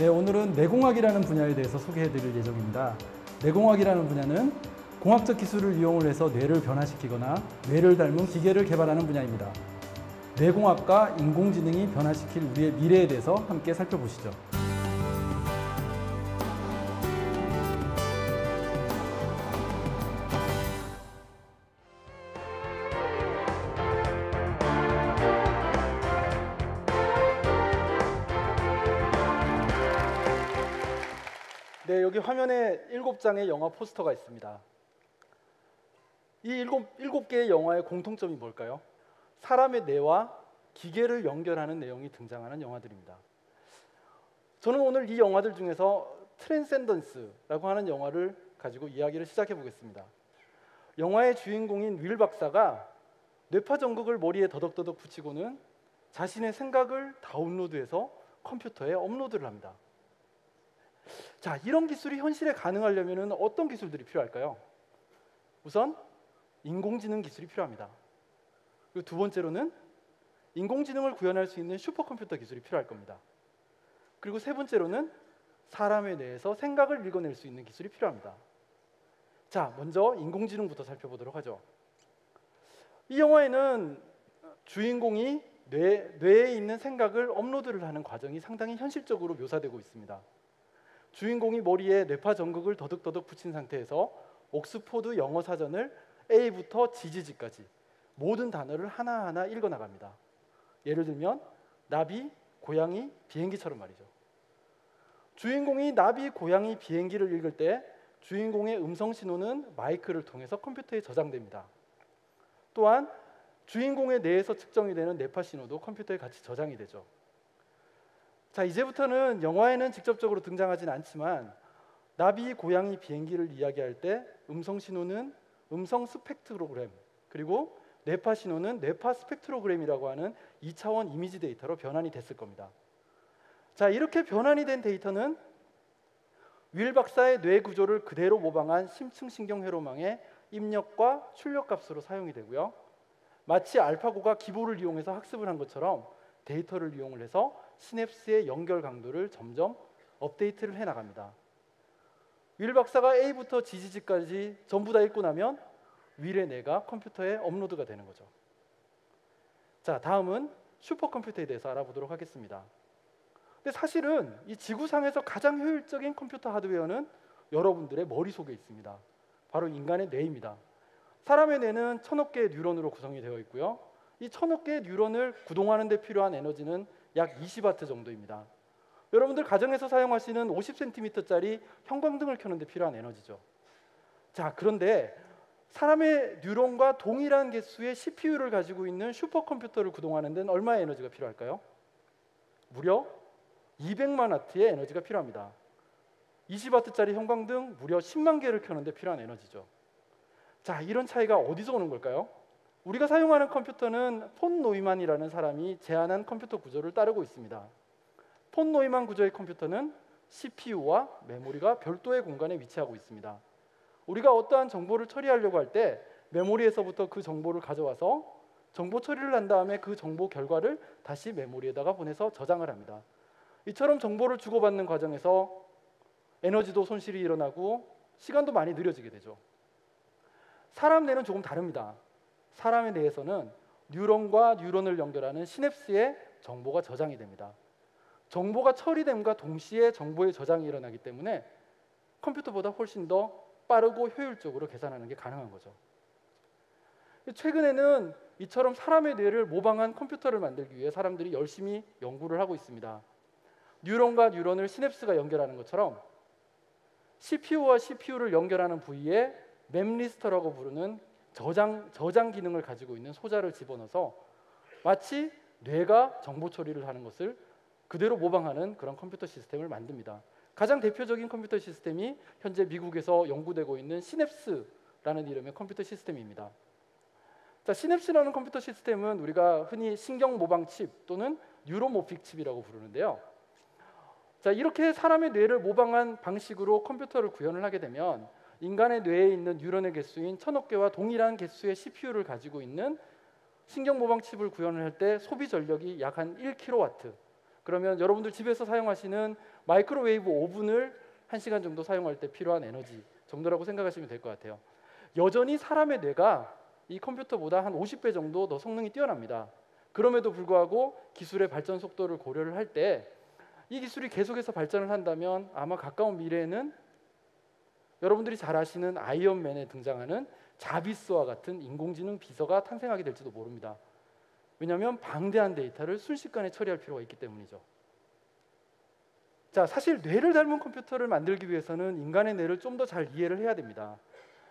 네, 오늘은 뇌공학이라는 분야에 대해서 소개해 드릴 예정입니다. 뇌공학이라는 분야는 공학적 기술을 이용을 해서 뇌를 변화시키거나 뇌를 닮은 기계를 개발하는 분야입니다. 뇌공학과 인공지능이 변화시킬 우리의 미래에 대해서 함께 살펴보시죠. 네, 여기 화면에 7장의 영화 포스터가 있습니다. 이 일곱 개의 영화의 공통점이 뭘까요? 사람의 뇌와 기계를 연결하는 내용이 등장하는 영화들입니다. 저는 오늘 이 영화들 중에서 트랜센던스라고 하는 영화를 가지고 이야기를 시작해 보겠습니다. 영화의 주인공인 윌 박사가 뇌파 전극을 머리에 더덕더덕 붙이고는 자신의 생각을 다운로드해서 컴퓨터에 업로드를 합니다. 자, 이런 기술이 현실에 가능하려면 어떤 기술들이 필요할까요? 우선 인공지능 기술이 필요합니다. 그리고 두 번째로는 인공지능을 구현할 수 있는 슈퍼컴퓨터 기술이 필요할 겁니다. 그리고 세 번째로는 사람의 뇌에서 생각을 읽어낼 수 있는 기술이 필요합니다. 자, 먼저 인공지능부터 살펴보도록 하죠. 이 영화에는 주인공이 뇌에 있는 생각을 업로드를 하는 과정이 상당히 현실적으로 묘사되고 있습니다. 주인공이 머리에 뇌파 전극을 더덕더덕 붙인 상태에서 옥스포드 영어 사전을 A부터 GG까지 모든 단어를 하나하나 읽어나갑니다. 예를 들면 나비, 고양이, 비행기처럼 말이죠. 주인공이 나비, 고양이, 비행기를 읽을 때 주인공의 음성 신호는 마이크를 통해서 컴퓨터에 저장됩니다. 또한 주인공의 뇌에서 측정이 되는 뇌파 신호도 컴퓨터에 같이 저장이 되죠. 자, 이제부터는 영화에는 직접적으로 등장하진 않지만 나비, 고양이, 비행기를 이야기할 때 음성 신호는 음성 스펙트로그램, 그리고 뇌파 신호는 뇌파 스펙트로그램이라고 하는 2차원 이미지 데이터로 변환이 됐을 겁니다. 자, 이렇게 변환이 된 데이터는 윌 박사의 뇌 구조를 그대로 모방한 심층신경 회로망의 입력과 출력 값으로 사용이 되고요. 마치 알파고가 기보를 이용해서 학습을 한 것처럼 데이터를 이용을 해서 시냅스의 연결 강도를 점점 업데이트를 해나갑니다. 윌 박사가 A부터 GG까지 전부 다 읽고 나면 윌의 뇌가 컴퓨터에 업로드가 되는 거죠. 자, 다음은 슈퍼컴퓨터에 대해서 알아보도록 하겠습니다. 근데 사실은 이 지구상에서 가장 효율적인 컴퓨터 하드웨어는 여러분들의 머릿속에 있습니다. 바로 인간의 뇌입니다. 사람의 뇌는 1000억 개의 뉴런으로 구성이 되어 있고요. 이 1000억 개의 뉴런을 구동하는 데 필요한 에너지는 약 20와트 정도입니다. 여러분들 가정에서 사용하시는 50cm짜리 형광등을 켜는 데 필요한 에너지죠. 자, 그런데 사람의 뉴런과 동일한 개수의 CPU를 가지고 있는 슈퍼컴퓨터를 구동하는 데는 얼마의 에너지가 필요할까요? 무려 200만 와트의 에너지가 필요합니다. 20와트짜리 형광등 무려 10만 개를 켜는 데 필요한 에너지죠. 자, 이런 차이가 어디서 오는 걸까요? 우리가 사용하는 컴퓨터는 폰 노이만이라는 사람이 제안한 컴퓨터 구조를 따르고 있습니다. 폰 노이만 구조의 컴퓨터는 CPU와 메모리가 별도의 공간에 위치하고 있습니다. 우리가 어떠한 정보를 처리하려고 할 때 메모리에서부터 그 정보를 가져와서 정보 처리를 한 다음에 그 정보 결과를 다시 메모리에다가 보내서 저장을 합니다. 이처럼 정보를 주고받는 과정에서 에너지도 손실이 일어나고 시간도 많이 느려지게 되죠. 사람 뇌는 조금 다릅니다. 사람의 뇌에서는 뉴런과 뉴런을 연결하는 시냅스에 정보가 저장이 됩니다. 정보가 처리됨과 동시에 정보의 저장이 일어나기 때문에 컴퓨터보다 훨씬 더 빠르고 효율적으로 계산하는 게 가능한 거죠. 최근에는 이처럼 사람의 뇌를 모방한 컴퓨터를 만들기 위해 사람들이 열심히 연구를 하고 있습니다. 뉴런과 뉴런을 시냅스가 연결하는 것처럼 CPU와 CPU를 연결하는 부위에 맵리스터라고 부르는 저장 기능을 가지고 있는 소자를 집어넣어서 마치 뇌가 정보 처리를 하는 것을 그대로 모방하는 그런 컴퓨터 시스템을 만듭니다. 가장 대표적인 컴퓨터 시스템이 현재 미국에서 연구되고 있는 시냅스라는 이름의 컴퓨터 시스템입니다. 자, 시냅스라는 컴퓨터 시스템은 우리가 흔히 신경 모방 칩 또는 뉴로모픽 칩이라고 부르는데요. 자, 이렇게 사람의 뇌를 모방한 방식으로 컴퓨터를 구현을 하게 되면 인간의 뇌에 있는 뉴런의 개수인 1000억 개와 동일한 개수의 CPU를 가지고 있는 신경 모방 칩을 구현을 할 때 소비 전력이 약 한 1kW, 그러면 여러분들 집에서 사용하시는 마이크로웨이브 오븐을 1시간 정도 사용할 때 필요한 에너지 정도라고 생각하시면 될 것 같아요. 여전히 사람의 뇌가 이 컴퓨터보다 한 50배 정도 더 성능이 뛰어납니다. 그럼에도 불구하고 기술의 발전 속도를 고려를 할 때 이 기술이 계속해서 발전을 한다면 아마 가까운 미래에는 여러분들이 잘 아시는 아이언맨에 등장하는 자비스와 같은 인공지능 비서가 탄생하게 될지도 모릅니다. 왜냐하면 방대한 데이터를 순식간에 처리할 필요가 있기 때문이죠. 자, 사실 뇌를 닮은 컴퓨터를 만들기 위해서는 인간의 뇌를 좀 더 잘 이해를 해야 됩니다.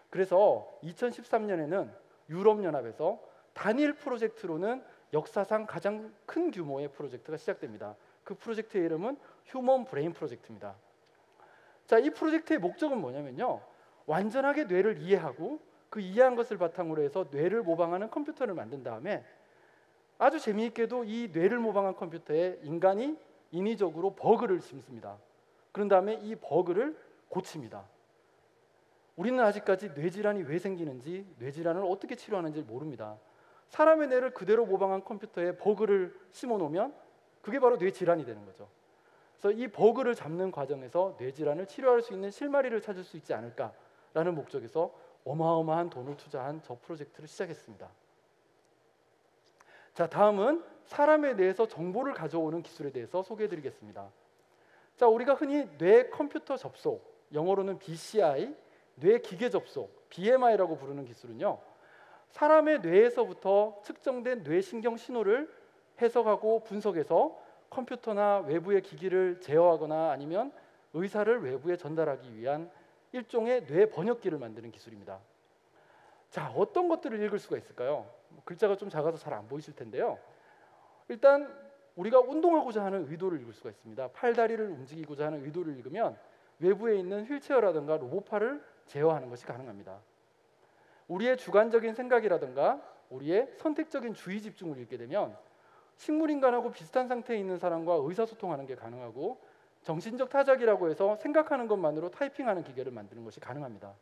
그래서 2013년에는 유럽연합에서 단일 프로젝트로는 역사상 가장 큰 규모의 프로젝트가 시작됩니다. 그 프로젝트의 이름은 휴먼 브레인 프로젝트입니다. 자, 이 프로젝트의 목적은 뭐냐면요, 완전하게 뇌를 이해하고 그 이해한 것을 바탕으로 해서 뇌를 모방하는 컴퓨터를 만든 다음에 아주 재미있게도 이 뇌를 모방한 컴퓨터에 인간이 인위적으로 버그를 심습니다. 그런 다음에 이 버그를 고칩니다. 우리는 아직까지 뇌질환이 왜 생기는지, 뇌질환을 어떻게 치료하는지 모릅니다. 사람의 뇌를 그대로 모방한 컴퓨터에 버그를 심어 놓으면 그게 바로 뇌질환이 되는 거죠. 그래서 이 버그를 잡는 과정에서 뇌질환을 치료할 수 있는 실마리를 찾을 수 있지 않을까라는 목적에서 어마어마한 돈을 투자한 저 프로젝트를 시작했습니다. 자, 다음은 사람의 뇌에서 정보를 가져오는 기술에 대해서 소개해드리겠습니다. 자, 우리가 흔히 뇌 컴퓨터 접속, 영어로는 BCI, 뇌 기계 접속, BMI라고 부르는 기술은요, 사람의 뇌에서부터 측정된 뇌신경 신호를 해석하고 분석해서 컴퓨터나 외부의 기기를 제어하거나 아니면 의사를 외부에 전달하기 위한 일종의 뇌 번역기를 만드는 기술입니다. 자, 어떤 것들을 읽을 수가 있을까요? 글자가 좀 작아서 잘 안 보이실 텐데요. 일단 우리가 운동하고자 하는 의도를 읽을 수가 있습니다. 팔다리를 움직이고자 하는 의도를 읽으면 외부에 있는 휠체어라든가 로봇팔을 제어하는 것이 가능합니다. 우리의 주관적인 생각이라든가 우리의 선택적인 주의 집중을 읽게 되면 식물인간하고 비슷한 상태에 있는 사람과 의사소통하는 게 가능하고, 정신적 타작이라고 해서 생각하는 것만으로 타이핑하는 기계를 만드는 것이 가능합니다.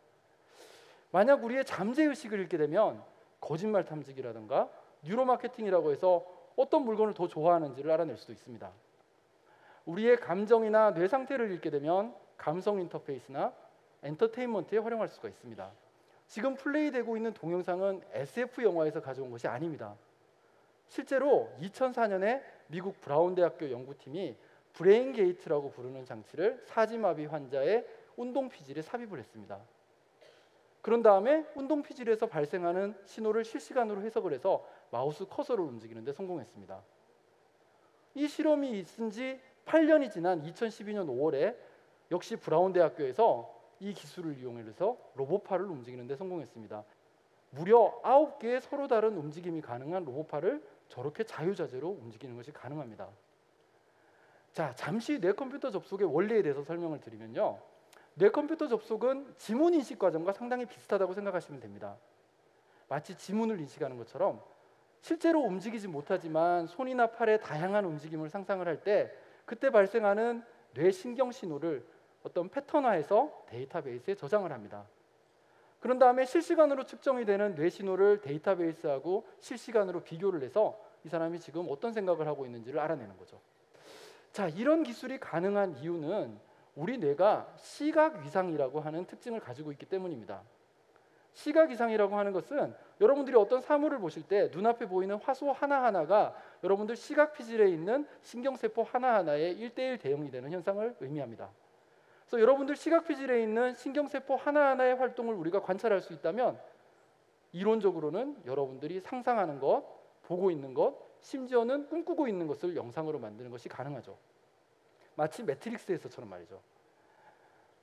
만약 우리의 잠재의식을 읽게 되면 거짓말 탐지기라든가 뉴로마케팅이라고 해서 어떤 물건을 더 좋아하는지를 알아낼 수도 있습니다. 우리의 감정이나 뇌 상태를 읽게 되면 감성 인터페이스나 엔터테인먼트에 활용할 수가 있습니다. 지금 플레이되고 있는 동영상은 SF 영화에서 가져온 것이 아닙니다. 실제로 2004년에 미국 브라운 대학교 연구팀이 브레인 게이트라고 부르는 장치를 사지마비 환자의 운동 피질에 삽입을 했습니다. 그런 다음에 운동 피질에서 발생하는 신호를 실시간으로 해석을 해서 마우스 커서를 움직이는 데 성공했습니다. 이 실험이 있은 지 8년이 지난 2012년 5월에 역시 브라운 대학교에서 이 기술을 이용해서 로봇팔을 움직이는 데 성공했습니다. 무려 9개의 서로 다른 움직임이 가능한 로봇팔을 저렇게 자유자재로 움직이는 것이 가능합니다. 자, 잠시 뇌컴퓨터 접속의 원리에 대해서 설명을 드리면요, 뇌컴퓨터 접속은 지문 인식 과정과 상당히 비슷하다고 생각하시면 됩니다. 마치 지문을 인식하는 것처럼 실제로 움직이지 못하지만 손이나 팔의 다양한 움직임을 상상을 할 때 그때 발생하는 뇌신경 신호를 어떤 패턴화해서 데이터베이스에 저장을 합니다. 그런 다음에 실시간으로 측정이 되는 뇌 신호를 데이터베이스하고 실시간으로 비교를 해서 이 사람이 지금 어떤 생각을 하고 있는지를 알아내는 거죠. 자, 이런 기술이 가능한 이유는 우리 뇌가 시각 위상이라고 하는 특징을 가지고 있기 때문입니다. 시각 이상이라고 하는 것은 여러분들이 어떤 사물을 보실 때 눈앞에 보이는 화소 하나하나가 여러분들 시각 피질에 있는 신경세포 하나하나의 1:1 대응이 되는 현상을 의미합니다. 그래서 여러분들 시각 피질에 있는 신경세포 하나하나의 활동을 우리가 관찰할 수 있다면 이론적으로는 여러분들이 상상하는 것, 보고 있는 것, 심지어는 꿈꾸고 있는 것을 영상으로 만드는 것이 가능하죠. 마치 매트릭스에서처럼 말이죠.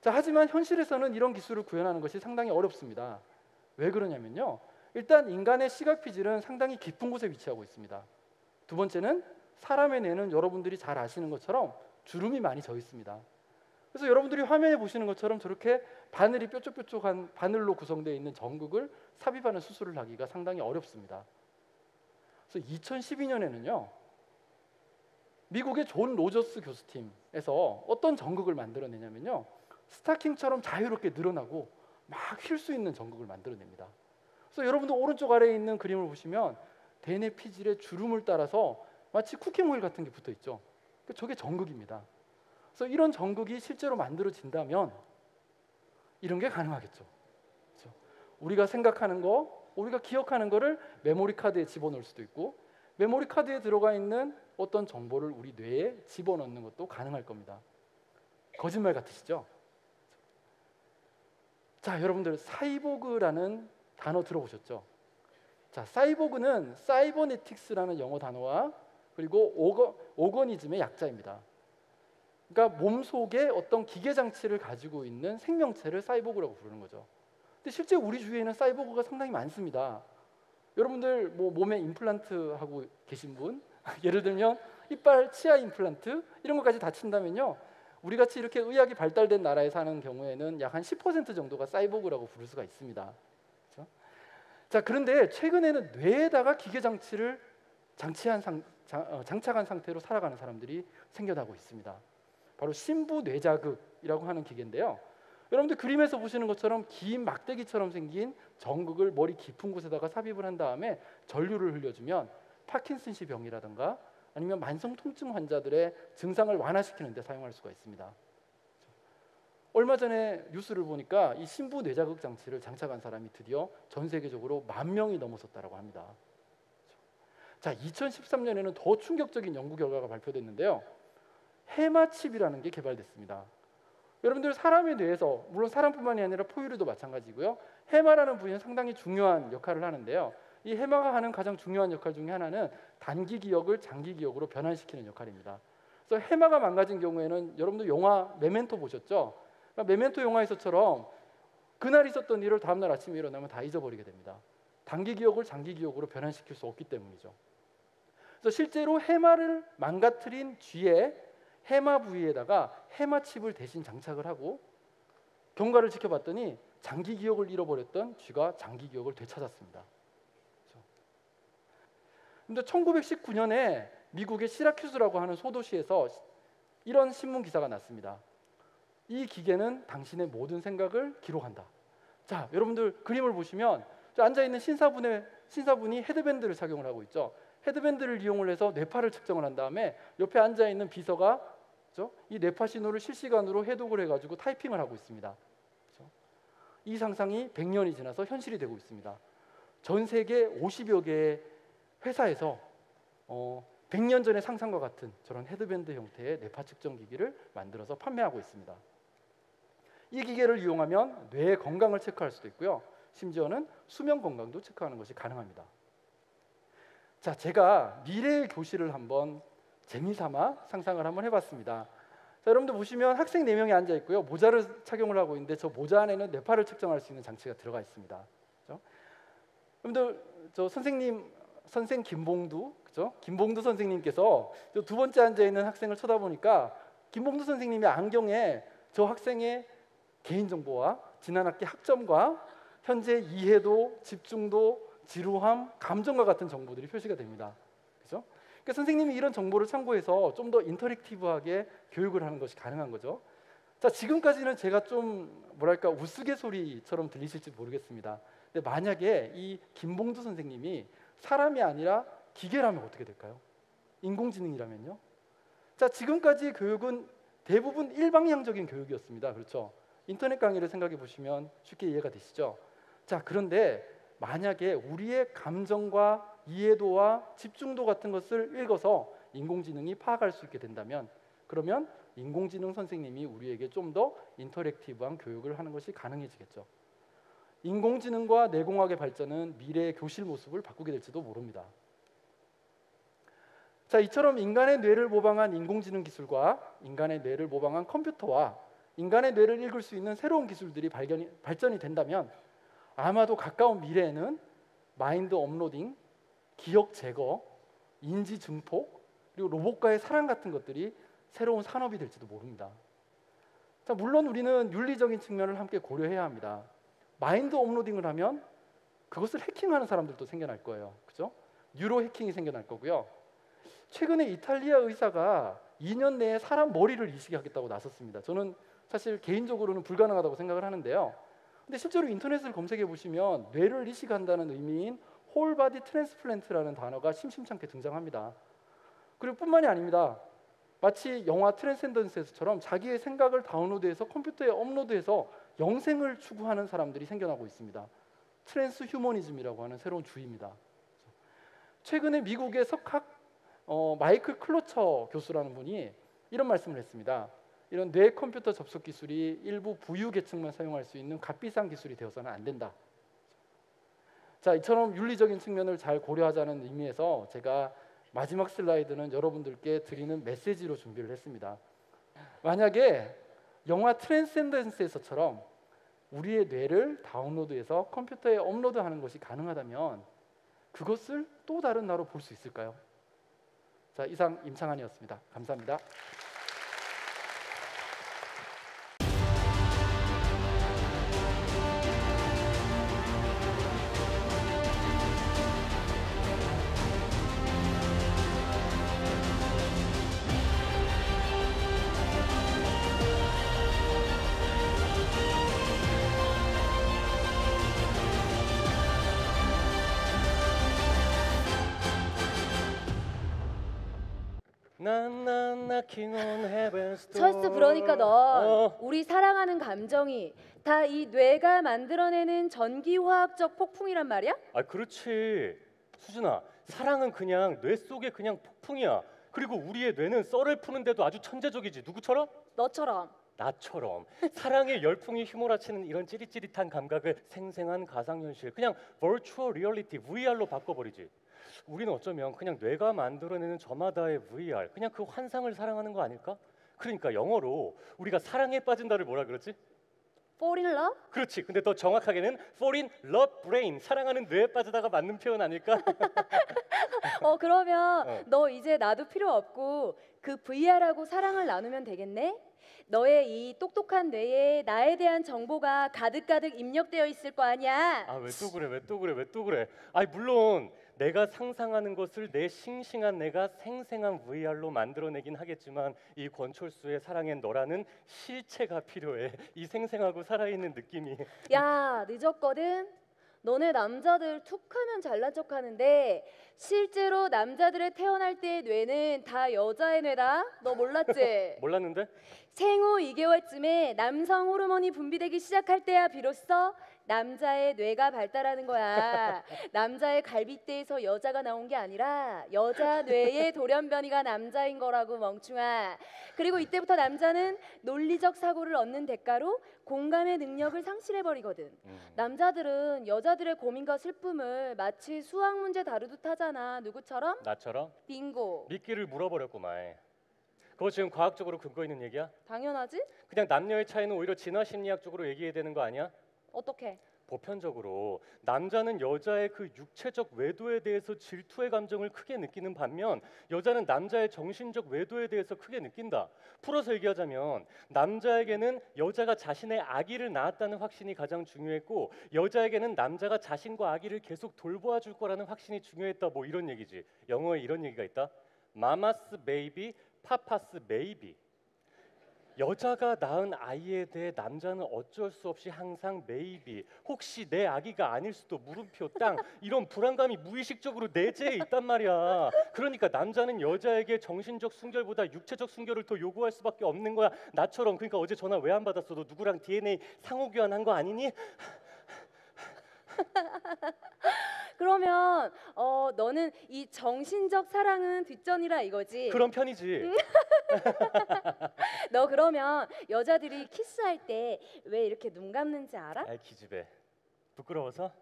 자, 하지만 현실에서는 이런 기술을 구현하는 것이 상당히 어렵습니다. 왜 그러냐면요, 일단 인간의 시각 피질은 상당히 깊은 곳에 위치하고 있습니다. 두 번째는 사람의 뇌는 여러분들이 잘 아시는 것처럼 주름이 많이 져 있습니다. 그래서 여러분들이 화면에 보시는 것처럼 저렇게 바늘이 뾰족뾰족한 바늘로 구성되어 있는 전극을 삽입하는 수술을 하기가 상당히 어렵습니다. 그래서 2012년에는요 미국의 존 로저스 교수팀에서 어떤 전극을 만들어내냐면요, 스타킹처럼 자유롭게 늘어나고 막 휠 수 있는 전극을 만들어냅니다. 그래서 여러분들 오른쪽 아래에 있는 그림을 보시면 대뇌 피질의 주름을 따라서 마치 쿠키모일 같은 게 붙어 있죠. 저게 전극입니다. 그래서 이런 전극이 실제로 만들어진다면 이런 게 가능하겠죠. 그렇죠? 우리가 생각하는 거, 우리가 기억하는 거를 메모리 카드에 집어넣을 수도 있고, 메모리 카드에 들어가 있는 어떤 정보를 우리 뇌에 집어넣는 것도 가능할 겁니다. 거짓말 같으시죠? 자, 여러분들 사이보그라는 단어 들어보셨죠? 자, 사이보그는 사이버네틱스라는 영어 단어와 그리고 오거니즘의 약자입니다. 그러니까 몸속에 어떤 기계 장치를 가지고 있는 생명체를 사이보그라고 부르는 거죠. 근데 실제 우리 주위에는 사이보그가 상당히 많습니다. 여러분들 뭐 몸에 임플란트 하고 계신 분, 예를 들면 이빨, 치아 임플란트 이런 것까지 다 친다면요, 우리 같이 이렇게 의학이 발달된 나라에 사는 경우에는 약 한 10% 정도가 사이보그라고 부를 수가 있습니다. 그렇죠? 자, 그런데 최근에는 뇌에다가 기계 장치를 장착한 상태로 살아가는 사람들이 생겨나고 있습니다. 바로 심부뇌자극이라고 하는 기계인데요. 여러분들 그림에서 보시는 것처럼 긴 막대기처럼 생긴 전극을 머리 깊은 곳에다가 삽입을 한 다음에 전류를 흘려주면 파킨슨씨 병이라든가 아니면 만성 통증 환자들의 증상을 완화시키는 데 사용할 수가 있습니다. 얼마 전에 뉴스를 보니까 이 심부뇌자극 장치를 장착한 사람이 드디어 전 세계적으로 10,000명이 넘어섰다고 합니다. 자, 2013년에는 더 충격적인 연구 결과가 발표됐는데요. 해마칩이라는 게 개발됐습니다. 여러분들 사람의 뇌에서, 물론 사람뿐만이 아니라 포유류도 마찬가지고요, 해마라는 부위는 상당히 중요한 역할을 하는데요. 이 해마가 하는 가장 중요한 역할 중에 하나는 단기 기억을 장기 기억으로 변환시키는 역할입니다. 그래서 해마가 망가진 경우에는 여러분들 영화 메멘토 보셨죠? 그러니까 메멘토 영화에서처럼 그날 있었던 일을 다음날 아침에 일어나면 다 잊어버리게 됩니다. 단기 기억을 장기 기억으로 변환시킬 수 없기 때문이죠. 그래서 실제로 해마를 망가뜨린 쥐의 해마 부위에다가 해마칩을 대신 장착을 하고 경과를 지켜봤더니 장기 기억을 잃어버렸던 쥐가 장기 기억을 되찾았습니다. 그런데 1919년에 미국의 시라큐스라고 하는 소도시에서 이런 신문 기사가 났습니다. 이 기계는 당신의 모든 생각을 기록한다. 자, 여러분들 그림을 보시면 앉아있는 신사분이 헤드밴드를 착용을 하고 있죠. 헤드밴드를 이용을 해서 뇌파를 측정을 한 다음에 옆에 앉아있는 비서가, 그렇죠? 이 뇌파 신호를 실시간으로 해독을 해가지고 타이핑을 하고 있습니다. 그렇죠? 이 상상이 100년이 지나서 현실이 되고 있습니다. 전 세계 50여 개의 회사에서 100년 전의 상상과 같은 저런 헤드밴드 형태의 뇌파 측정 기기를 만들어서 판매하고 있습니다. 이 기계를 이용하면 뇌의 건강을 체크할 수도 있고요, 심지어는 수면 건강도 체크하는 것이 가능합니다. 자, 제가 미래의 교실을 한번 재미삼아 상상을 한번 해봤습니다. 자, 여러분들 보시면 학생 4명이 앉아 있고요, 모자를 착용을 하고 있는데 저 모자 안에는 뇌파를 측정할 수 있는 장치가 들어가 있습니다. 그렇죠? 여러분들 저 선생 김봉두, 그렇죠? 김봉두 선생님께서 두 번째 앉아 있는 학생을 쳐다보니까 김봉두 선생님의 안경에 저 학생의 개인 정보와 지난 학기 학점과 현재 이해도, 집중도, 지루함, 감정과 같은 정보들이 표시가 됩니다. 그렇죠? 그러니까 선생님이 이런 정보를 참고해서 좀 더 인터랙티브하게 교육을 하는 것이 가능한 거죠. 자, 지금까지는 제가 좀 뭐랄까 우스갯소리처럼 들리실지 모르겠습니다. 근데 만약에 이 김봉두 선생님이 사람이 아니라 기계라면 어떻게 될까요? 인공지능이라면요? 자, 지금까지 교육은 대부분 일방향적인 교육이었습니다. 그렇죠? 인터넷 강의를 생각해 보시면 쉽게 이해가 되시죠? 자, 그런데 만약에 우리의 감정과 이해도와 집중도 같은 것을 읽어서 인공지능이 파악할 수 있게 된다면, 그러면 인공지능 선생님이 우리에게 좀 더 인터랙티브한 교육을 하는 것이 가능해지겠죠. 인공지능과 내공학의 발전은 미래의 교실 모습을 바꾸게 될지도 모릅니다. 자, 이처럼 인간의 뇌를 모방한 인공지능 기술과 인간의 뇌를 모방한 컴퓨터와 인간의 뇌를 읽을 수 있는 새로운 기술들이 발전이 된다면 아마도 가까운 미래에는 마인드 업로딩, 기억 제거, 인지 증폭, 그리고 로봇과의 사랑 같은 것들이 새로운 산업이 될지도 모릅니다. 자, 물론 우리는 윤리적인 측면을 함께 고려해야 합니다. 마인드 업로딩을 하면 그것을 해킹하는 사람들도 생겨날 거예요. 그죠? 뉴로 해킹이 생겨날 거고요. 최근에 이탈리아 의사가 2년 내에 사람 머리를 이식하겠다고 나섰습니다. 저는 사실 개인적으로는 불가능하다고 생각을 하는데요. 근데 실제로 인터넷을 검색해 보시면 뇌를 이식한다는 의미인 홀바디 트랜스플랜트라는 단어가 심심찮게 등장합니다. 그리고 뿐만이 아닙니다. 마치 영화 트랜센던스에서처럼 자기의 생각을 다운로드해서 컴퓨터에 업로드해서 영생을 추구하는 사람들이 생겨나고 있습니다. 트랜스 휴머니즘이라고 하는 새로운 주의입니다. 최근에 미국의 석학 마이클 클로처 교수라는 분이 이런 말씀을 했습니다. 이런 뇌 컴퓨터 접속 기술이 일부 부유 계층만 사용할 수 있는 값비싼 기술이 되어서는 안 된다. 자, 이처럼 윤리적인 측면을 잘 고려하자는 의미에서 제가 마지막 슬라이드는 여러분들께 드리는 메시지로 준비를 했습니다. 만약에 영화 트랜센던스에서처럼 우리의 뇌를 다운로드해서 컴퓨터에 업로드하는 것이 가능하다면 그것을 또 다른 나로 볼 수 있을까요? 자, 이상 임창환이었습니다. 감사합니다. 철수, 그러니까 넌 우리 사랑하는 감정이 다 이 뇌가 만들어내는 전기화학적 폭풍이란 말이야? 아, 그렇지. 수진아, 사랑은 그냥 뇌 속에 그냥 폭풍이야. 그리고 우리의 뇌는 썰을 푸는데도 아주 천재적이지. 누구처럼? 너처럼. 나처럼. 사랑의 열풍이 휘몰아치는 이런 찌릿찌릿한 감각을 생생한 가상현실, 그냥 virtual reality, VR로 바꿔버리지. 우리는 어쩌면 그냥 뇌가 만들어내는 저마다의 VR, 그냥 그 환상을 사랑하는 거 아닐까? 그러니까 영어로 우리가 사랑에 빠진다를 뭐라 그러지? Fall in love? 그렇지. 근데 더 정확하게는 fall in love brain, 사랑하는 뇌에 빠지다가 맞는 표현 아닐까? 그러면 너 이제 나도 필요 없고 그 VR하고 사랑을 나누면 되겠네? 너의 이 똑똑한 뇌에 나에 대한 정보가 가득가득 입력되어 있을 거 아니야? 아, 왜 또 그래? 왜 또 그래? 왜 또 그래? 아니, 물론 내가 상상하는 것을 내 싱싱한 내가 생생한 VR로 만들어내긴 하겠지만 이 권철수의 사랑엔 너라는 실체가 필요해. 이 생생하고 살아있는 느낌이. 야, 늦었거든? 너네 남자들 툭하면 잘난 척하는데 실제로 남자들의 태어날 때의 뇌는 다 여자의 뇌다. 너 몰랐지? 몰랐는데? 생후 2개월쯤에 남성 호르몬이 분비되기 시작할 때야 비로소 남자의 뇌가 발달하는 거야. 남자의 갈빗대에서 여자가 나온 게 아니라 여자 뇌의 돌연변이가 남자인 거라고, 멍충아. 그리고 이때부터 남자는 논리적 사고를 얻는 대가로 공감의 능력을 상실해버리거든. 남자들은 여자들의 고민과 슬픔을 마치 수학 문제 다루듯 하잖아. 누구처럼? 나처럼? 빙고. 미끼를 물어버렸구만. 그거 지금 과학적으로 근거 있는 얘기야? 당연하지? 그냥 남녀의 차이는 오히려 진화 심리학적으로 얘기해야 되는 거 아니야? 어떻게? 보편적으로 남자는 여자의 그 육체적 외도에 대해서 질투의 감정을 크게 느끼는 반면 여자는 남자의 정신적 외도에 대해서 크게 느낀다. 풀어서 얘기하자면 남자에게는 여자가 자신의 아기를 낳았다는 확신이 가장 중요했고 여자에게는 남자가 자신과 아기를 계속 돌보아 줄 거라는 확신이 중요했다. 뭐 이런 얘기지. 영어에 이런 얘기가 있다. 마마스 베이비, 파파스 메이비. 여자가 낳은 아이에 대해 남자는 어쩔 수 없이 항상 메이비, 혹시 내 아기가 아닐 수도, 물음표 땅, 이런 불안감이 무의식적으로 내재해 있단 말이야. 그러니까 남자는 여자에게 정신적 순결보다 육체적 순결을 더 요구할 수밖에 없는 거야. 나처럼. 그러니까 어제 전화 왜 안 받았어? 너 누구랑 DNA 상호 교환한 거 아니니? 그러면 너는 이 정신적 사랑은 뒷전이라 이거지? 그런 편이지. 너 그러면 여자들이 키스할 때 왜 이렇게 눈 감는지 알아? 아이, 기집애. 부끄러워서?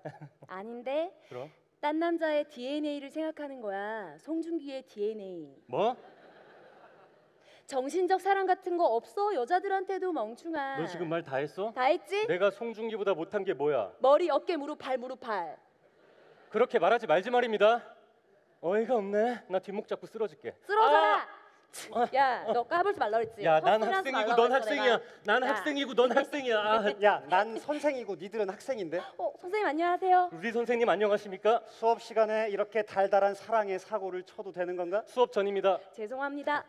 아닌데? 그럼? 딴 남자의 DNA를 생각하는 거야. 송중기의 DNA. 뭐? 정신적 사랑 같은 거 없어? 여자들한테도, 멍충아. 너 지금 말 다 했어? 다 했지? 내가 송중기보다 못한 게 뭐야? 머리, 어깨, 무릎, 발, 무릎, 발. 그렇게 말하지 말지 말입니다. 어이가 없네. 나 뒷목 잡고 쓰러질게. 쓰러져라! 야, 너 까불지 말라 그랬지? 야, 난 헛소리 하지 학생이고 말라 넌 그랬어, 학생이야. 내가. 난 야. 학생이고 넌 학생이야. 아, 야, 난 선생이고 니들은 학생인데? 선생님 안녕하세요. 우리 선생님 안녕하십니까? 수업 시간에 이렇게 달달한 사랑의 사고를 쳐도 되는 건가? 수업 전입니다. 죄송합니다.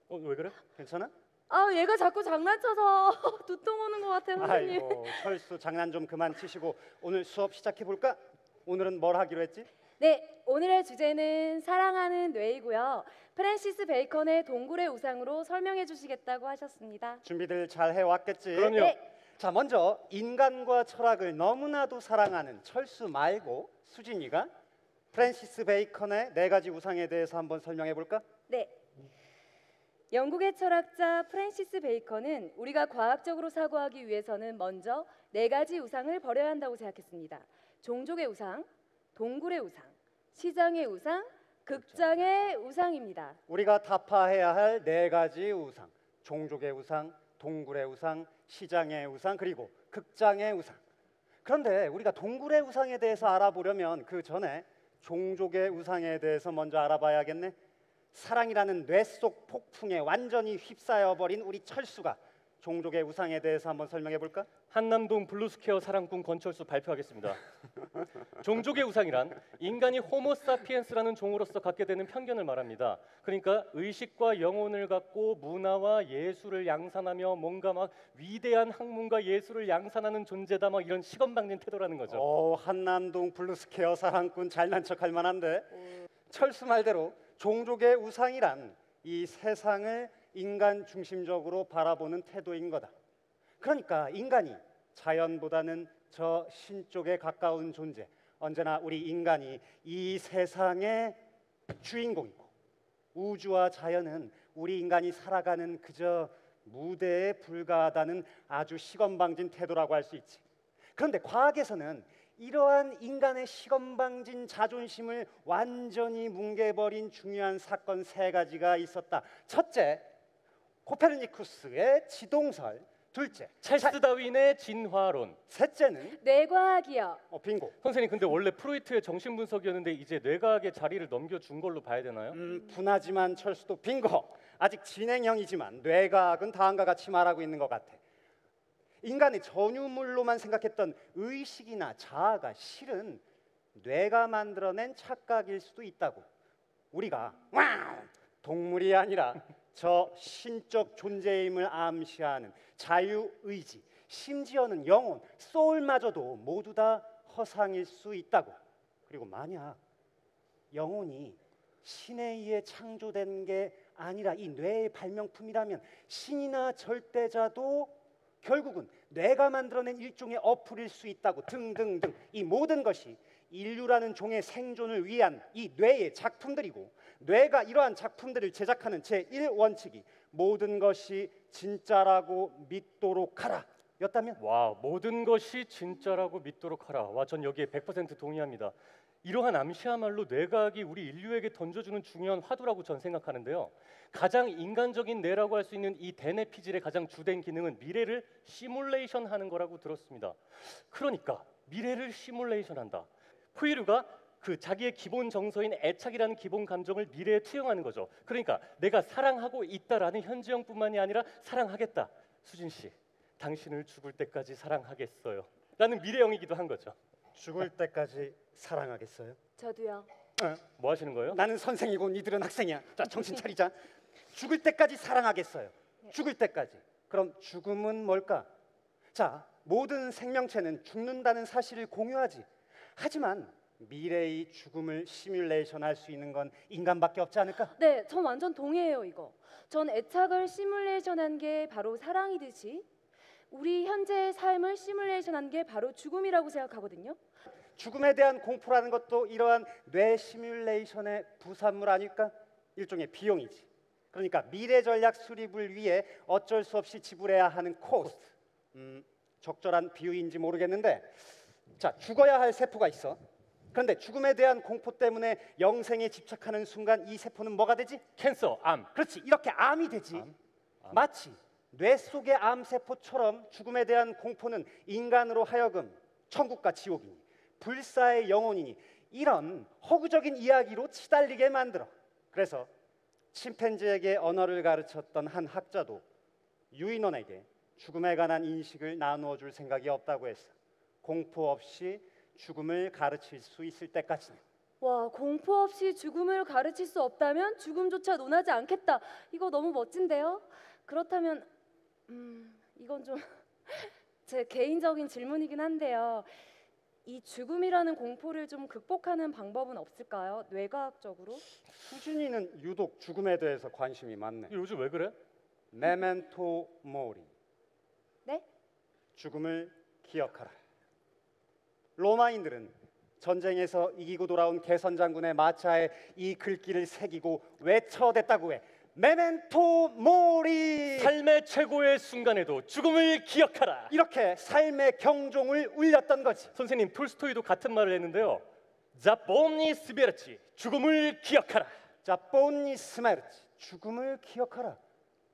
왜 그래? 괜찮아? 얘가 자꾸 장난쳐서 두통 오는 것 같아요, 선생님. 아이고, 철수 장난 좀 그만 치시고 오늘 수업 시작해 볼까? 오늘은 뭘 하기로 했지? 네, 오늘의 주제는 사랑하는 뇌이고요. 프랜시스 베이컨의 동굴의 우상으로 설명해 주시겠다고 하셨습니다. 준비들 잘 해왔겠지? 그럼요. 네. 자, 먼저 인간과 철학을 너무나도 사랑하는 철수 말고 수진이가 프랜시스 베이컨의 4가지 우상에 대해서 한번 설명해 볼까? 네. 영국의 철학자 프랜시스 베이컨은 우리가 과학적으로 사고하기 위해서는 먼저 4가지 우상을 버려야 한다고 생각했습니다. 종족의 우상, 동굴의 우상, 시장의 우상, 극장의 우상입니다. 우리가 타파해야 할 4가지 우상. 종족의 우상, 동굴의 우상, 시장의 우상, 그리고 극장의 우상. 그런데 우리가 동굴의 우상에 대해서 알아보려면 그 전에 종족의 우상에 대해서 먼저 알아봐야겠네. 사랑이라는 뇌 속 폭풍에 완전히 휩싸여버린 우리 철수가 종족의 우상에 대해서 한번 설명해 볼까? 한남동 블루스퀘어 사랑꾼 권철수 발표하겠습니다. 종족의 우상이란 인간이 호모사피엔스라는 종으로서 갖게 되는 편견을 말합니다. 그러니까 의식과 영혼을 갖고 문화와 예술을 양산하며 뭔가 막 위대한 학문과 예술을 양산하는 존재다, 막 이런 시건방진 태도라는 거죠. 한남동 블루스퀘어 사랑꾼 잘난 척할 만한데 철수 말대로 종족의 우상이란 이 세상을 인간 중심적으로 바라보는 태도인 거다. 그러니까 인간이 자연보다는 저 신 쪽에 가까운 존재, 언제나 우리 인간이 이 세상의 주인공이고 우주와 자연은 우리 인간이 살아가는 그저 무대에 불과하다는 아주 시건방진 태도라고 할 수 있지. 그런데 과학에서는 이러한 인간의 시건방진 자존심을 완전히 뭉개버린 중요한 사건 3가지가 있었다. 첫째, 코페르니쿠스의 지동설. 둘째, 찰스 다윈의 진화론. 셋째는 뇌과학이요. 빙고. 선생님, 근데 원래 프로이트의 정신분석이었는데 이제 뇌과학의 자리를 넘겨준 걸로 봐야 되나요? 분하지만 철수도 빙고. 아직 진행형이지만 뇌과학은 다음과 같이 말하고 있는 것 같아. 인간의 전유물로만 생각했던 의식이나 자아가 실은 뇌가 만들어낸 착각일 수도 있다고. 우리가 동물이 아니라 저 신적 존재임을 암시하는 자유의지, 심지어는 영혼, 소울마저도 모두 다 허상일 수 있다고. 그리고 만약 영혼이 신에 의해 창조된 게 아니라 이 뇌의 발명품이라면 신이나 절대자도 결국은 뇌가 만들어낸 일종의 어플일 수 있다고. 등등등. 이 모든 것이 인류라는 종의 생존을 위한 이 뇌의 작품들이고, 뇌가 이러한 작품들을 제작하는 제1원칙이 모든 것이 진짜라고 믿도록 하라 였다면, 와, 모든 것이 진짜라고 믿도록 하라. 와, 전 여기에 100% 동의합니다. 이러한 암시야말로 뇌과학이 우리 인류에게 던져주는 중요한 화두라고 전 생각하는데요. 가장 인간적인 뇌라고 할 수 있는 이 대뇌 피질의 가장 주된 기능은 미래를 시뮬레이션하는 거라고 들었습니다. 그러니까 미래를 시뮬레이션한다. 포이르가 그 자기의 기본 정서인 애착이라는 기본 감정을 미래에 투영하는 거죠. 그러니까 내가 사랑하고 있다라는 현지형뿐만이 아니라 사랑하겠다. 수진 씨, 당신을 죽을 때까지 사랑하겠어요. 라는 미래형이기도 한 거죠. 죽을 때까지 사랑하겠어요? 저도요. 뭐 하시는 거예요? 나는 선생이고 니들은 학생이야. 자, 정신 차리자. 죽을 때까지 사랑하겠어요. 죽을 때까지. 그럼 죽음은 뭘까? 자, 모든 생명체는 죽는다는 사실을 공유하지. 하지만 미래의 죽음을 시뮬레이션할 수 있는 건 인간밖에 없지 않을까? 네, 전 완전 동의해요, 이거. 전 애착을 시뮬레이션한 게 바로 사랑이듯이 우리 현재의 삶을 시뮬레이션한 게 바로 죽음이라고 생각하거든요. 죽음에 대한 공포라는 것도 이러한 뇌 시뮬레이션의 부산물 아닐까? 일종의 비용이지. 그러니까 미래 전략 수립을 위해 어쩔 수 없이 지불해야 하는 코스트. 적절한 비유인지 모르겠는데, 자, 죽어야 할 세포가 있어. 그런데 죽음에 대한 공포 때문에 영생에 집착하는 순간 이 세포는 뭐가 되지? 캔서, 암. 그렇지, 이렇게 암이 되지. 암? 마치 뇌 속의 암세포처럼 죽음에 대한 공포는 인간으로 하여금 천국과 지옥이니 불사의 영혼이니 이런 허구적인 이야기로 치달리게 만들어. 그래서 침팬지에게 언어를 가르쳤던 한 학자도 유인원에게 죽음에 관한 인식을 나누어 줄 생각이 없다고 했어. 공포 없이 죽음을 가르칠 수 있을 때까지는. 와, 공포 없이 죽음을 가르칠 수 없다면 죽음조차 논하지 않겠다. 이거 너무 멋진데요? 그렇다면 이건 좀 제 개인적인 질문이긴 한데요. 이 죽음이라는 공포를 좀 극복하는 방법은 없을까요? 뇌과학적으로? 수진이는 유독 죽음에 대해서 관심이 많네. 요즘 왜 그래? 메멘토 모리. 네? 죽음을 기억하라. 로마인들은 전쟁에서 이기고 돌아온 개선 장군의 마차에 이 글귀를 새기고 외쳐댔다고 해. 메멘토 모리. 삶의 최고의 순간에도 죽음을 기억하라. 이렇게 삶의 경종을 울렸던 거지. 선생님 톨스토이도 같은 말을 했는데요. 자본니 스베르치 죽음을 기억하라. 자, 본니 스메르치. 죽음을 기억하라.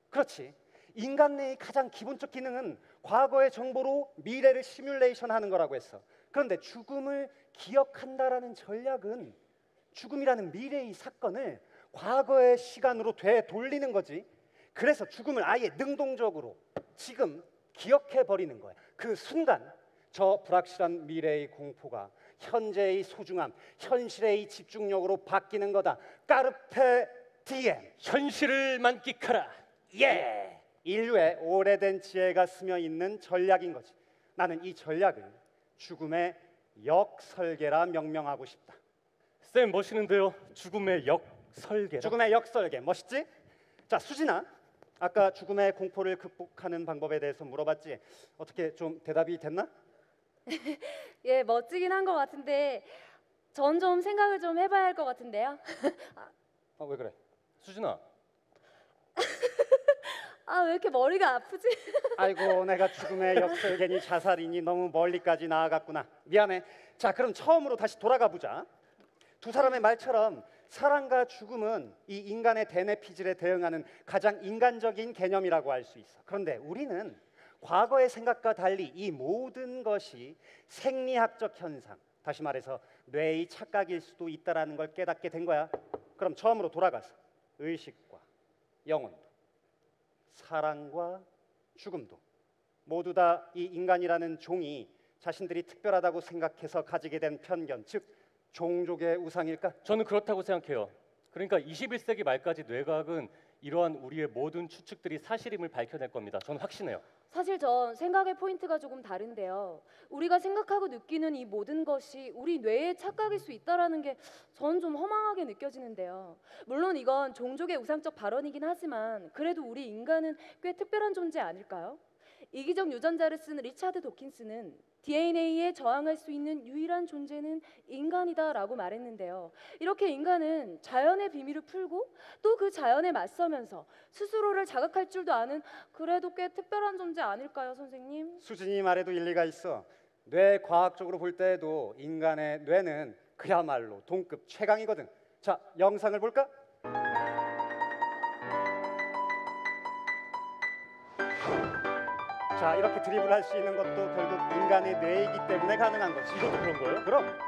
그렇지. 인간 내의 가장 기본적 기능은 과거의 정보로 미래를 시뮬레이션하는 거라고 했어. 그런데 죽음을 기억한다라는 전략은 죽음이라는 미래의 사건을 과거의 시간으로 되돌리는 거지. 그래서 죽음을 아예 능동적으로 지금 기억해 버리는 거야. 그 순간 저 불확실한 미래의 공포가 현재의 소중함, 현실의 집중력으로 바뀌는 거다. 까르페 디엠. 현실을 만끽하라. 예. 인류의 오래된 지혜가 스며 있는 전략인 거지. 나는 이 전략을 죽음의 역설계라 명명하고 싶다. 쌤 멋있는데요. 죽음의 역설계. 죽음의 역설계 멋있지? 자, 수진아, 아까 죽음의 공포를 극복하는 방법에 대해서 물어봤지. 어떻게 좀 대답이 됐나? 예, 멋지긴 한 것 같은데 전 좀 생각을 좀 해봐야 할 것 같은데요. 왜 그래? 수진아. 아, 왜 이렇게 머리가 아프지? 아이고, 내가 죽음의 역설계니 자살이니 너무 멀리까지 나아갔구나. 미안해. 자, 그럼 처음으로 다시 돌아가 보자. 두 사람의 말처럼 사랑과 죽음은 이 인간의 대뇌피질에 대응하는 가장 인간적인 개념이라고 할 수 있어. 그런데 우리는 과거의 생각과 달리 이 모든 것이 생리학적 현상, 다시 말해서 뇌의 착각일 수도 있다라는 걸 깨닫게 된 거야. 그럼 처음으로 돌아가서 의식과 영혼도, 사랑과 죽음도 모두 다 이 인간이라는 종이 자신들이 특별하다고 생각해서 가지게 된 편견, 즉 종족의 우상일까? 저는 그렇다고 생각해요. 그러니까 21세기 말까지 뇌과학은 이러한 우리의 모든 추측들이 사실임을 밝혀낼 겁니다. 저는 확신해요. 사실 전 생각의 포인트가 조금 다른데요. 우리가 생각하고 느끼는 이 모든 것이 우리 뇌의 착각일 수 있다라는 게 전 좀 허망하게 느껴지는데요. 물론 이건 종족의 우상적 발언이긴 하지만 그래도 우리 인간은 꽤 특별한 존재 아닐까요? 이기적 유전자를 쓴 리차드 도킨스는 DNA에 저항할 수 있는 유일한 존재는 인간이다라고 말했는데요. 이렇게 인간은 자연의 비밀을 풀고 또 그 자연에 맞서면서 스스로를 자각할 줄도 아는 그래도 꽤 특별한 존재 아닐까요, 선생님? 수진이 말에도 일리가 있어. 뇌 과학적으로 볼 때에도 인간의 뇌는 그야말로 동급 최강이거든. 자, 영상을 볼까? 자, 이렇게 드리블할 수 있는 것도 결국 인간의 뇌이기 때문에 가능한 거지. 이것도 그런 거예요? 그럼.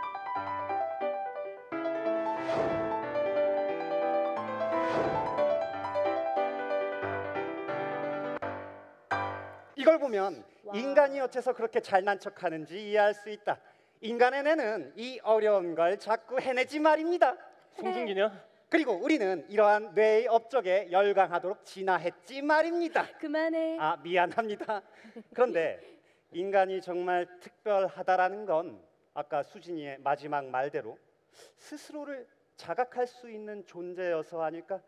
이걸 보면 와. 인간이 어째서 그렇게 잘난 척하는지 이해할 수 있다. 인간의 뇌는 이 어려운 걸 자꾸 해내지 말입니다. 송중기냐? 그리고 우리는 이러한 뇌의 업적에 열광하도록 진화했지 말입니다. 그만해. 아, 미안합니다. 그런데 인간이 정말 특별하다라는 건 아까 수진이의 마지막 말대로 스스로를 자각할 수 있는 존재여서 아닐까?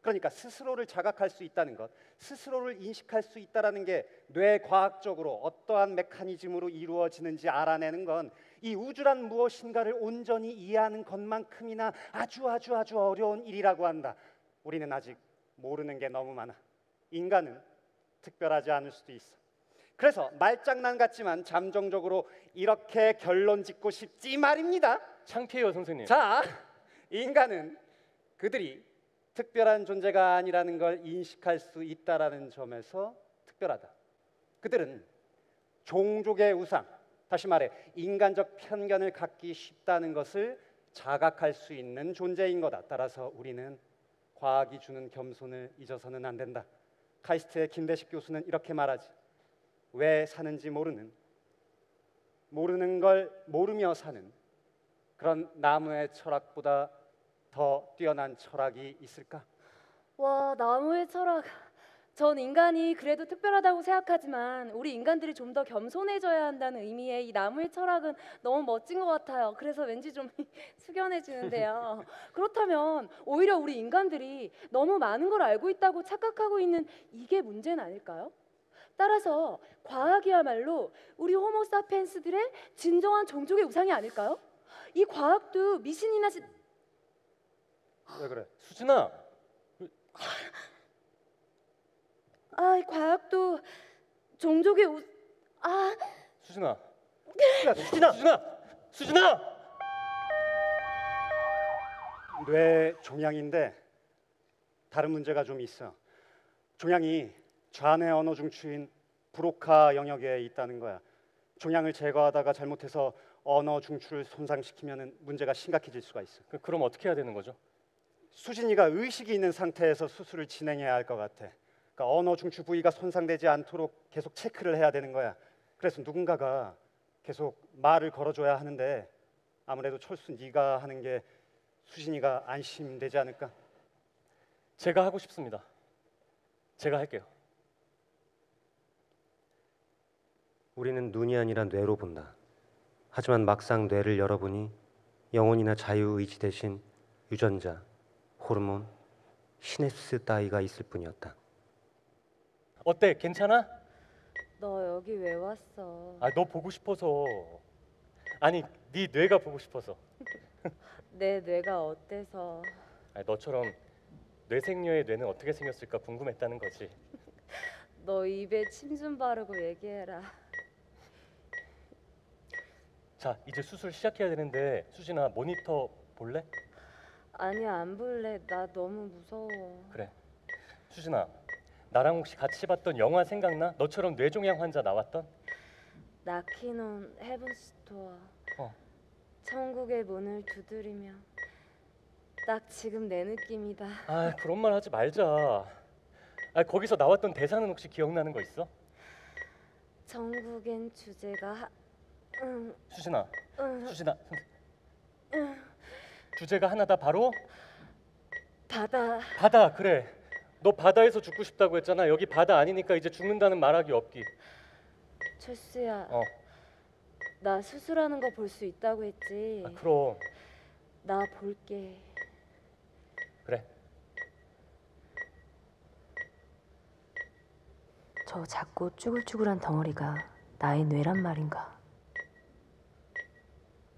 그러니까 스스로를 자각할 수 있다는 것, 스스로를 인식할 수 있다는 게 뇌과학적으로 어떠한 메커니즘으로 이루어지는지 알아내는 건 이 우주란 무엇인가를 온전히 이해하는 것만큼이나 아주 어려운 일이라고 한다. 우리는 아직 모르는 게 너무 많아. 인간은 특별하지 않을 수도 있어. 그래서 말장난 같지만 잠정적으로 이렇게 결론 짓고 싶지 말입니다. 창피해요, 선생님. 자, 인간은 그들이 특별한 존재가 아니라는 걸 인식할 수 있다라는 점에서 특별하다. 그들은 종족의 우상, 다시 말해 인간적 편견을 갖기 쉽다는 것을 자각할 수 있는 존재인 거다. 따라서 우리는 과학이 주는 겸손을 잊어서는 안 된다. 카이스트의 김대식 교수는 이렇게 말하지. 왜 사는지 모르는 걸 모르며 사는 그런 나무의 철학보다 더 뛰어난 철학이 있을까? 와, 나무의 철학 전 인간이 그래도 특별하다고 생각하지만 우리 인간들이 좀 더 겸손해져야 한다는 의미의 이 나무의 철학은 너무 멋진 것 같아요. 그래서 왠지 좀 숙연해지는데요. 그렇다면 오히려 우리 인간들이 너무 많은 걸 알고 있다고 착각하고 있는 이게 문제는 아닐까요? 따라서 과학이야말로 우리 호모 사피엔스들의 진정한 종족의 우상이 아닐까요? 이 과학도 미신이나 왜 그래? 수진아. 이 과학도 종족의 수진아. 야, 수진아! 수진아! 뇌 종양인데 다른 문제가 좀 있어. 종양이 좌뇌 언어 중추인 브로카 영역에 있다는 거야. 종양을 제거하다가 잘못해서 언어 중추를 손상시키면 문제가 심각해질 수가 있어. 그럼 어떻게 해야 되는 거죠? 수진이가 의식이 있는 상태에서 수술을 진행해야 할 것 같아. 그러니까 언어 중추 부위가 손상되지 않도록 계속 체크를 해야 되는 거야. 그래서 누군가가 계속 말을 걸어줘야 하는데 아무래도 철수 네가 하는 게 수진이가 안심되지 않을까? 제가 하고 싶습니다. 제가 할게요. 우리는 눈이 아니라 뇌로 본다. 하지만 막상 뇌를 열어보니 영혼이나 자유의지 대신 유전자, 호르몬, 시냅스 따위가 있을 뿐이었다. 어때? 괜찮아? 너 여기 왜 왔어? 너 보고 싶어서. 아니, 네 뇌가 보고 싶어서. 내 뇌가 어때서? 너처럼 뇌생녀의 뇌는 어떻게 생겼을까 궁금했다는 거지. 너 입에 침 좀 바르고 얘기해라. 자, 이제 수술 시작해야 되는데 수진아 모니터 볼래? 아니야, 안 볼래. 나 너무 무서워. 그래. 수진아, 나랑 혹시 같이 봤던 영화 생각나? 너처럼 뇌종양 환자 나왔던? 나키논 헤븐스토어. 어. 천국의 문을 두드리며. 딱 지금 내 느낌이다. 그런 말 하지 말자. 거기서 나왔던 대사는 혹시 기억나는 거 있어? 천국엔 주제가 수진아, 수진아. 주제가 하나다. 바로 바다. 바다. 그래. 너 바다에서 죽고 싶다고 했잖아. 여기 바다 아니니까 이제 죽는다는 말하기 없기. 철수야. 어. 나 수술하는 거 볼 수 있다고 했지. 그럼. 나 볼게. 그래. 저 작고 쭈글쭈글한 덩어리가 나의 뇌란 말인가?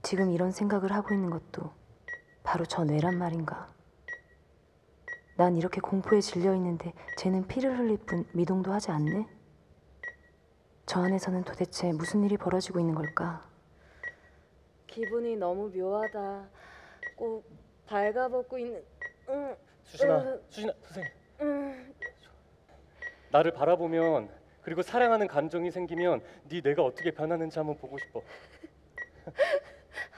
지금 이런 생각을 하고 있는 것도 바로 저 뇌란 말인가? 난 이렇게 공포에 질려 있는데 쟤는 피를 흘릴 뿐 미동도 하지 않네? 저 안에서는 도대체 무슨 일이 벌어지고 있는 걸까? 기분이 너무 묘하다. 꼭 발가벗고 있는. 수진아, 선생님. 나를 바라보면 그리고 사랑하는 감정이 생기면 네 뇌가 어떻게 변하는지 한번 보고 싶어.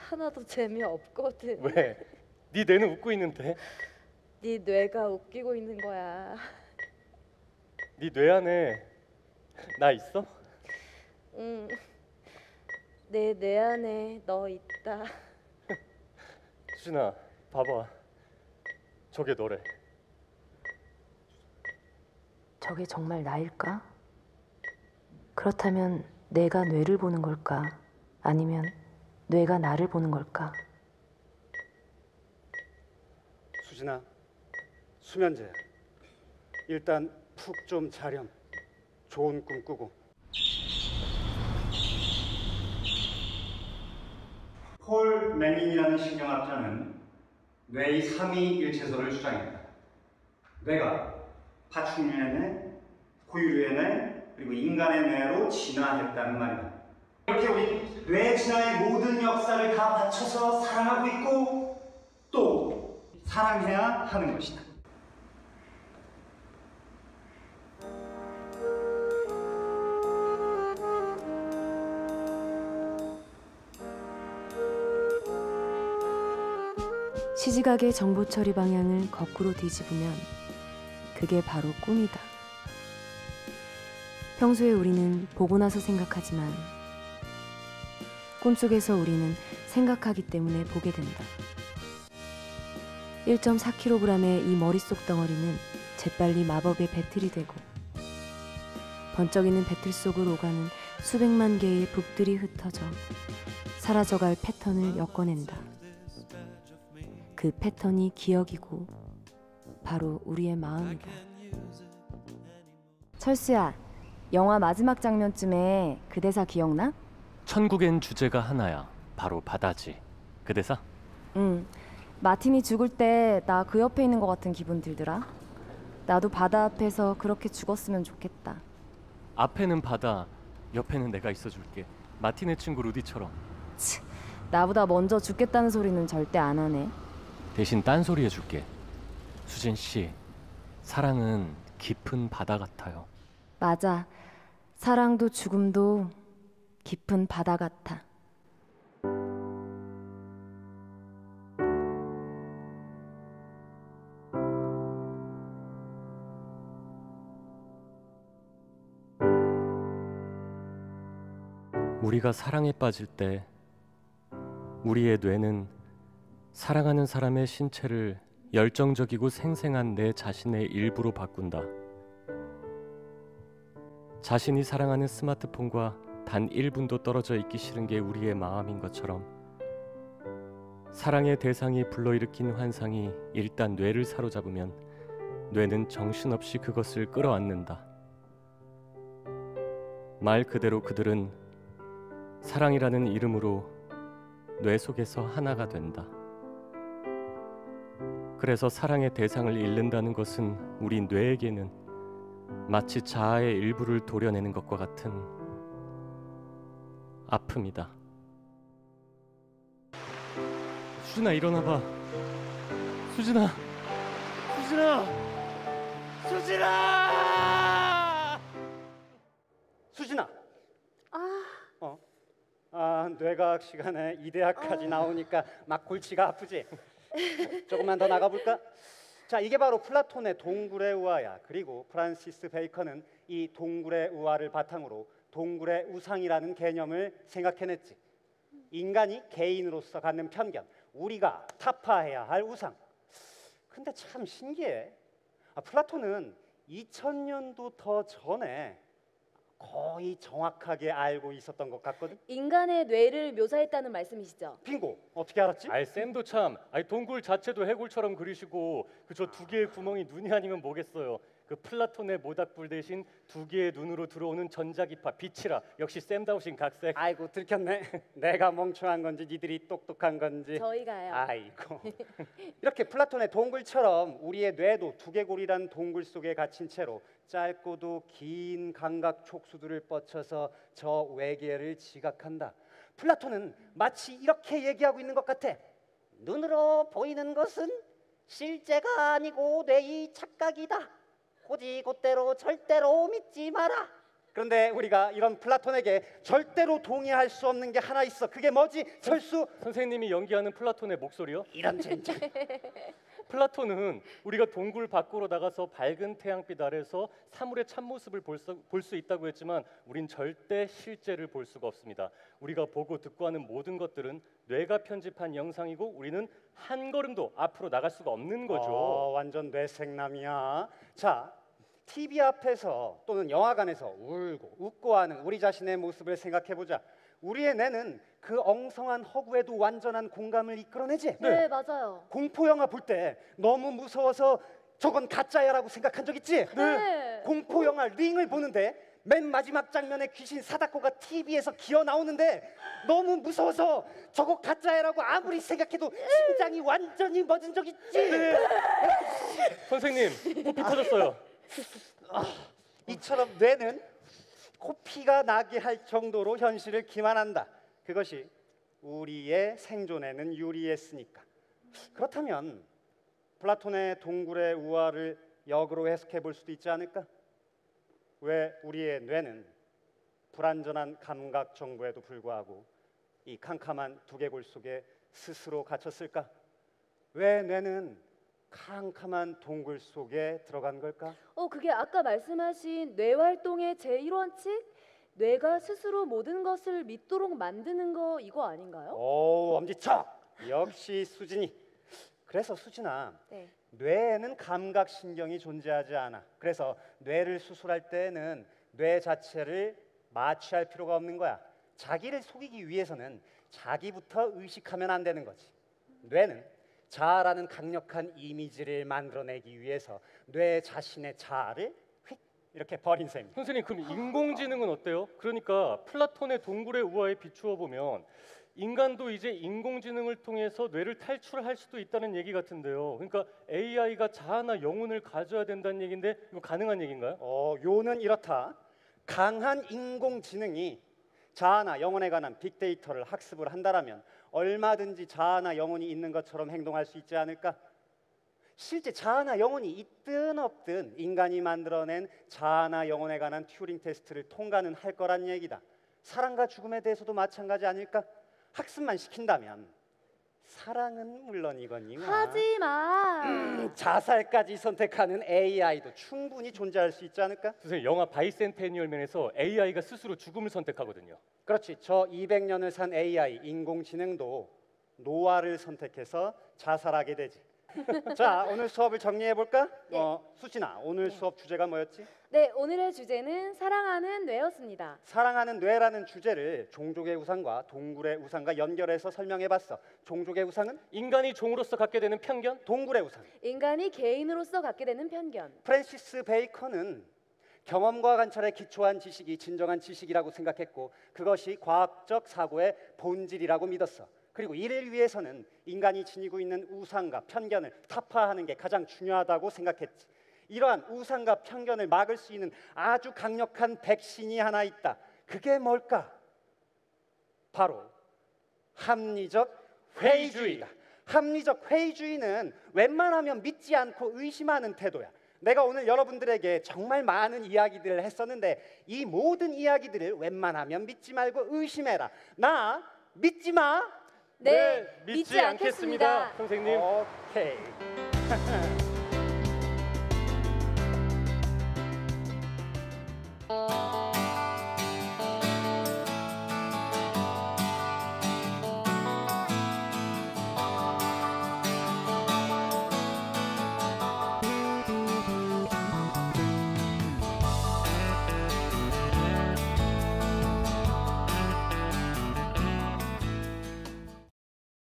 하나도 재미없거든. 왜? 네 뇌는 웃고 있는데. 네 뇌가 웃기고 있는 거야. 네 뇌 안에 나 있어? 응. 내 뇌 안에 너 있다. 수진아, 봐봐. 저게 너래. 저게 정말 나일까? 그렇다면 내가 뇌를 보는 걸까? 아니면 뇌가 나를 보는 걸까? 수진아, 수면제야. 일단 푹 좀 자렴. 좋은 꿈 꾸고. 폴 매닝이라는 신경학자는 뇌의 삼위일체소를 주장했다. 뇌가 파충류의 뇌, 포유류의 뇌, 그리고 인간의 뇌로 진화했다는 말이다. 이렇게 우리 뇌 진화의 모든 역사를 다 바쳐서 사랑하고 있고 또 사랑해야 하는 것이다. 시지각의 정보 처리 방향을 거꾸로 뒤집으면 그게 바로 꿈이다. 평소에 우리는 보고 나서 생각하지만 꿈속에서 우리는 생각하기 때문에 보게 된다. 1.4kg의 이 머릿속 덩어리는 재빨리 마법의 배틀이 되고 번쩍이는 배틀 속을 오가는 수백만 개의 북들이 흩어져 사라져갈 패턴을 엮어낸다. 그 패턴이 기억이고 바로 우리의 마음이다. 철수야, 영화 마지막 장면쯤에 그 대사 기억나? 천국엔 주제가 하나야. 바로 바다지. 그 대사? 응. 마틴이 죽을 때 나 그 옆에 있는 것 같은 기분 들더라. 나도 바다 앞에서 그렇게 죽었으면 좋겠다. 앞에는 바다, 옆에는 내가 있어줄게. 마틴의 친구 루디처럼. 나보다 먼저 죽겠다는 소리는 절대 안 하네. 대신 딴소리 해줄게. 수진 씨, 사랑은 깊은 바다 같아요. 맞아. 사랑도 죽음도 깊은 바다 같아. 우리가 사랑에 빠질 때 우리의 뇌는 사랑하는 사람의 신체를 열정적이고 생생한 내 자신의 일부로 바꾼다. 자신이 사랑하는 스마트폰과 단 1분도 떨어져 있기 싫은 게 우리의 마음인 것처럼 사랑의 대상이 불러일으킨 환상이 일단 뇌를 사로잡으면 뇌는 정신없이 그것을 끌어안는다. 말 그대로 그들은 사랑이라는 이름으로 뇌 속에서 하나가 된다. 그래서 사랑의 대상을 잃는다는 것은 우리 뇌에게는 마치 자아의 일부를 도려내는 것과 같은 아픔이다. 수진아, 일어나봐. 수진아, 수진아, 수진아! 수진아. 뇌과학 시간에 이대학까지 나오니까 막 골치가 아프지. 조금만 더 나가볼까? 자, 이게 바로 플라톤의 동굴의 우화야. 그리고 프란시스 베이컨은 이 동굴의 우화를 바탕으로 동굴의 우상이라는 개념을 생각해냈지. 인간이 개인으로서 갖는 편견, 우리가 타파해야 할 우상. 근데 참 신기해. 플라톤은 2000년도 더 전에 거의 정확하게 알고 있었던 것 같거든. 인간의 뇌를 묘사했다는 말씀이시죠? 빙고, 어떻게 알았지? 아이 쌤도 참, 아이 동굴 자체도 해골처럼 그리시고 그 저 두 개의 구멍이 눈이 아니면 뭐겠어요. 그 플라톤의 모닥불 대신 두 개의 눈으로 들어오는 전자기파 빛이라. 역시 쌤다우신 각색. 아이고 들켰네. 내가 멍청한 건지 니들이 똑똑한 건지. 저희가요. 아이고. 이렇게 플라톤의 동굴처럼 우리의 뇌도 두개골이란 동굴 속에 갇힌 채로 짧고도 긴 감각 촉수들을 뻗쳐서 저 외계를 지각한다. 플라톤은 마치 이렇게 얘기하고 있는 것 같아. 눈으로 보이는 것은 실제가 아니고 뇌의 착각이다. 고지곧대로 절대로 믿지 마라. 그런데 우리가 이런 플라톤에게 절대로 동의할 수 없는 게 하나 있어. 그게 뭐지? 철수? 선생님이 연기하는 플라톤의 목소리요? 이런 젠장. 플라톤은 우리가 동굴 밖으로 나가서 밝은 태양빛 아래서 사물의 참모습을 볼 수 있다고 했지만 우린 절대 실제를 볼 수가 없습니다. 우리가 보고 듣고 하는 모든 것들은 뇌가 편집한 영상이고 우리는 한 걸음도 앞으로 나갈 수가 없는 거죠. 완전 뇌생남이야. 자, TV 앞에서 또는 영화관에서 울고 웃고 하는 우리 자신의 모습을 생각해보자. 우리의 뇌는 그 엉성한 허구에도 완전한 공감을 이끌어내지. 네, 맞아요. 공포 영화 볼 때 너무 무서워서 저건 가짜야라고 생각한 적 있지? 네. 공포 영화 링을 보는데 맨 마지막 장면에 귀신 사다코가 TV에서 기어 나오는데 너무 무서워서 저거 가짜야라고 아무리 생각해도 심장이 완전히 멎은 적 있지? 선생님, 코피 터졌어요. 이처럼 뇌는 코피가 나게 할 정도로 현실을 기만한다. 그것이 우리의 생존에는 유리했으니까. 그렇다면 플라톤의 동굴의 우화를 역으로 해석해 볼 수도 있지 않을까? 왜 우리의 뇌는 불완전한 감각 정보에도 불구하고 이 캄캄한 두개골 속에 스스로 갇혔을까? 왜 뇌는 캄캄한 동굴 속에 들어간 걸까? 그게 아까 말씀하신 뇌 활동의 제1원칙? 뇌가 스스로 모든 것을 믿도록 만드는 거 이거 아닌가요? 오, 엄지척! 역시 수진이. 그래서 수진아, 네. 뇌에는 감각신경이 존재하지 않아. 그래서 뇌를 수술할 때에는 뇌 자체를 마취할 필요가 없는 거야. 자기를 속이기 위해서는 자기부터 의식하면 안 되는 거지. 뇌는 자아라는 강력한 이미지를 만들어내기 위해서 뇌 자신의 자아를 휙 이렇게 버린 셈이야. 선생님, 그럼 인공지능은 어때요? 그러니까 플라톤의 동굴의 우화에 비추어 보면 인간도 이제 인공지능을 통해서 뇌를 탈출할 수도 있다는 얘기 같은데요. 그러니까 AI가 자아나 영혼을 가져야 된다는 얘기인데 이거 가능한 얘기인가요? 요는 이렇다. 강한 인공지능이 자아나 영혼에 관한 빅데이터를 학습을 한다라면 얼마든지 자아나 영혼이 있는 것처럼 행동할 수 있지 않을까? 실제 자아나 영혼이 있든 없든 인간이 만들어낸 자아나 영혼에 관한 튜링 테스트를 통과는 할 거란 얘기다. 사랑과 죽음에 대해서도 마찬가지 아닐까? 학습만 시킨다면 사랑은 물론이거니와 하지 마. 자살까지 선택하는 AI도 충분히 존재할 수 있지 않을까? 선생님, 영화 바이센테니얼맨에서 AI가 스스로 죽음을 선택하거든요. 그렇지. 저 200년을 산 AI 인공지능도 노화를 선택해서 자살하게 되지. 자, 오늘 수업을 정리해 볼까? 네. 수진아, 오늘 수업 주제가 뭐였지? 네, 오늘의 주제는 사랑하는 뇌였습니다. 사랑하는 뇌라는 주제를 종족의 우상과 동굴의 우상과 연결해서 설명해 봤어. 종족의 우상은 인간이 종으로서 갖게 되는 편견? 동굴의 우상. 인간이 개인으로서 갖게 되는 편견. 프랜시스 베이컨은 경험과 관찰에 기초한 지식이 진정한 지식이라고 생각했고 그것이 과학적 사고의 본질이라고 믿었어. 그리고 이를 위해서는 인간이 지니고 있는 우상과 편견을 타파하는 게 가장 중요하다고 생각했지. 이러한 우상과 편견을 막을 수 있는 아주 강력한 백신이 하나 있다. 그게 뭘까? 바로 합리적 회의주의다. 합리적 회의주의는 웬만하면 믿지 않고 의심하는 태도야. 내가 오늘 여러분들에게 정말 많은 이야기들을 했었는데 이 모든 이야기들을 웬만하면 믿지 말고 의심해라. 나 믿지 마. 네, 믿지 않겠습니다. 선생님. 오케이.